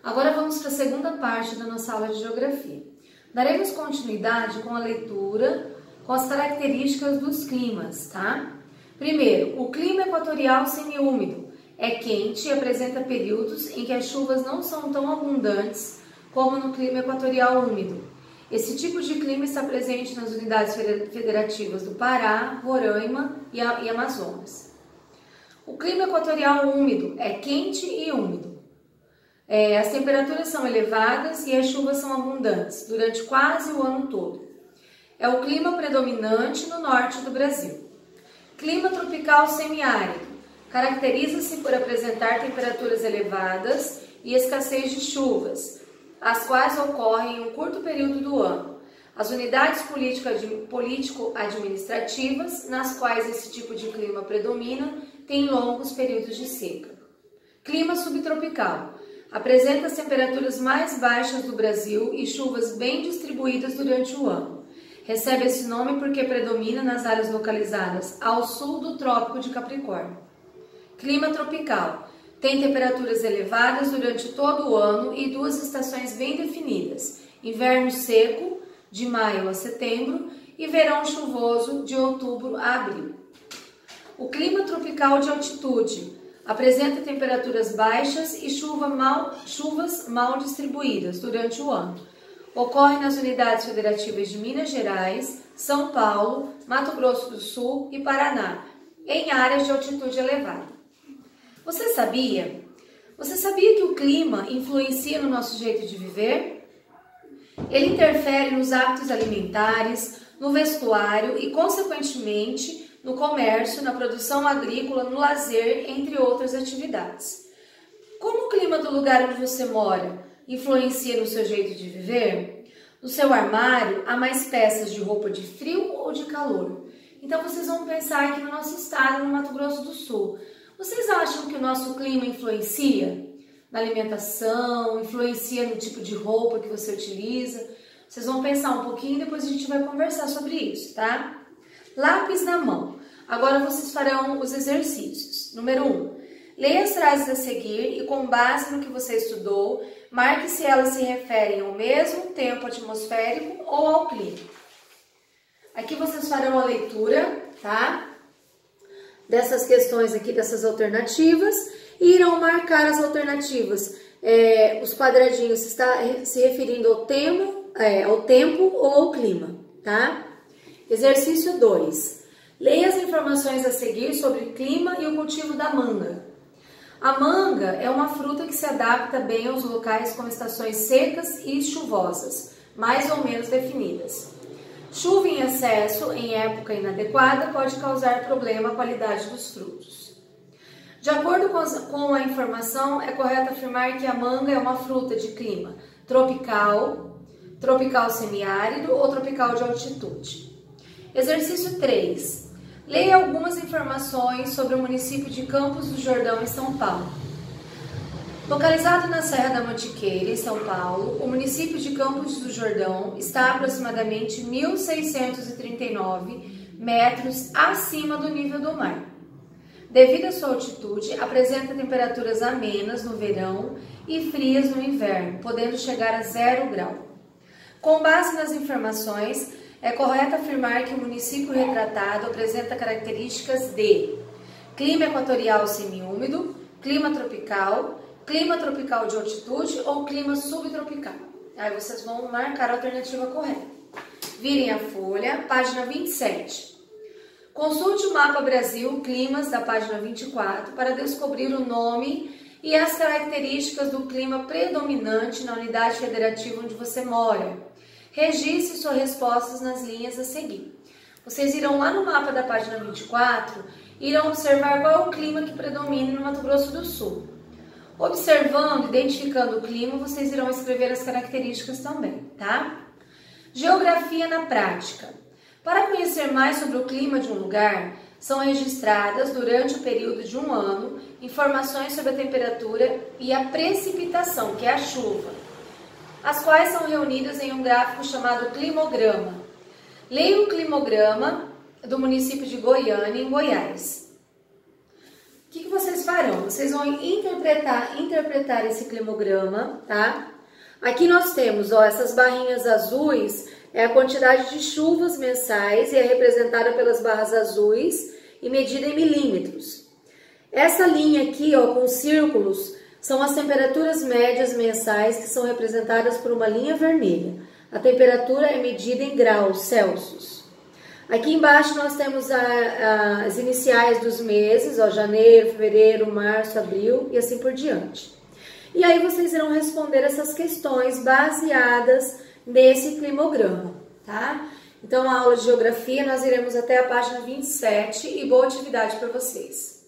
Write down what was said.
Agora vamos para a segunda parte da nossa aula de geografia. Daremos continuidade com a leitura com as características dos climas, tá? Primeiro, o clima equatorial semiúmido é quente e apresenta períodos em que as chuvas não são tão abundantes como no clima equatorial úmido. Esse tipo de clima está presente nas unidades federativas do Pará, Roraima e Amazonas. O clima equatorial úmido é quente e úmido. As temperaturas são elevadas e as chuvas são abundantes durante quase o ano todo. É o clima predominante no norte do Brasil. Clima tropical semiárido. Caracteriza-se por apresentar temperaturas elevadas e escassez de chuvas, as quais ocorrem em um curto período do ano. As unidades político-administrativas, nas quais esse tipo de clima predomina, têm longos períodos de seca. Clima subtropical. Apresenta as temperaturas mais baixas do Brasil e chuvas bem distribuídas durante o ano. Recebe esse nome porque predomina nas áreas localizadas ao sul do Trópico de Capricórnio. Clima tropical. Tem temperaturas elevadas durante todo o ano e duas estações bem definidas: inverno seco, de maio a setembro, e verão chuvoso, de outubro a abril. O clima tropical de altitude apresenta temperaturas baixas e chuvas mal distribuídas durante o ano. Ocorre nas unidades federativas de Minas Gerais, São Paulo, Mato Grosso do Sul e Paraná, em áreas de altitude elevada. Você sabia que o clima influencia no nosso jeito de viver? Ele interfere nos hábitos alimentares, no vestuário e, consequentemente, no comércio, na produção agrícola, no lazer, entre outras atividades. Como o clima do lugar onde você mora influencia no seu jeito de viver? No seu armário, há mais peças de roupa de frio ou de calor? Então, vocês vão pensar aqui no nosso estado, no Mato Grosso do Sul. Vocês acham que o nosso clima influencia na alimentação, influencia no tipo de roupa que você utiliza? Vocês vão pensar um pouquinho e depois a gente vai conversar sobre isso, tá? Lápis na mão. Agora vocês farão os exercícios. Número 1. Leia as frases a seguir e, com base no que você estudou, marque se elas se referem ao mesmo tempo atmosférico ou ao clima. Aqui vocês farão a leitura, tá? Dessas questões aqui, dessas alternativas, e irão marcar as alternativas. Os quadradinhos está se referindo ao tempo ou ao clima, tá? Exercício 2. Leia as informações a seguir sobre o clima e o cultivo da manga. A manga é uma fruta que se adapta bem aos locais com estações secas e chuvosas, mais ou menos definidas. Chuva em excesso em época inadequada pode causar problema à qualidade dos frutos. De acordo com a informação, é correto afirmar que a manga é uma fruta de clima tropical semiárido ou tropical de altitude. Exercício 3. Leia algumas informações sobre o município de Campos do Jordão, em São Paulo. Localizado na Serra da Mantiqueira, em São Paulo, o município de Campos do Jordão está a aproximadamente 1.639 metros acima do nível do mar. Devido à sua altitude, apresenta temperaturas amenas no verão e frias no inverno, podendo chegar a 0 grau. Com base nas informações, é correto afirmar que o município retratado apresenta características de clima equatorial semiúmido, clima tropical de altitude ou clima subtropical. Aí vocês vão marcar a alternativa correta. Virem a folha, página 27. Consulte o Mapa Brasil Climas da página 24 para descobrir o nome e as características do clima predominante na unidade federativa onde você mora. Registre suas respostas nas linhas a seguir. Vocês irão lá no mapa da página 24 e irão observar qual é o clima que predomina no Mato Grosso do Sul. Observando, identificando o clima, vocês irão escrever as características também, tá? Geografia na prática. Para conhecer mais sobre o clima de um lugar, são registradas durante o período de um ano informações sobre a temperatura e a precipitação, que é a chuva, as quais são reunidas em um gráfico chamado climograma. Leia o climograma do município de Goiânia, em Goiás. que vocês farão? Vocês vão interpretar esse climograma, tá? Aqui nós temos, ó, essas barrinhas azuis, é a quantidade de chuvas mensais e é representada pelas barras azuis e medida em milímetros. Essa linha aqui, ó, com círculos, são as temperaturas médias mensais que são representadas por uma linha vermelha. A temperatura é medida em graus Celsius. Aqui embaixo nós temos as iniciais dos meses, ó, janeiro, fevereiro, março, abril e assim por diante. E aí vocês irão responder essas questões baseadas nesse climograma, tá? Então, a aula de geografia nós iremos até a página 27 e boa atividade para vocês.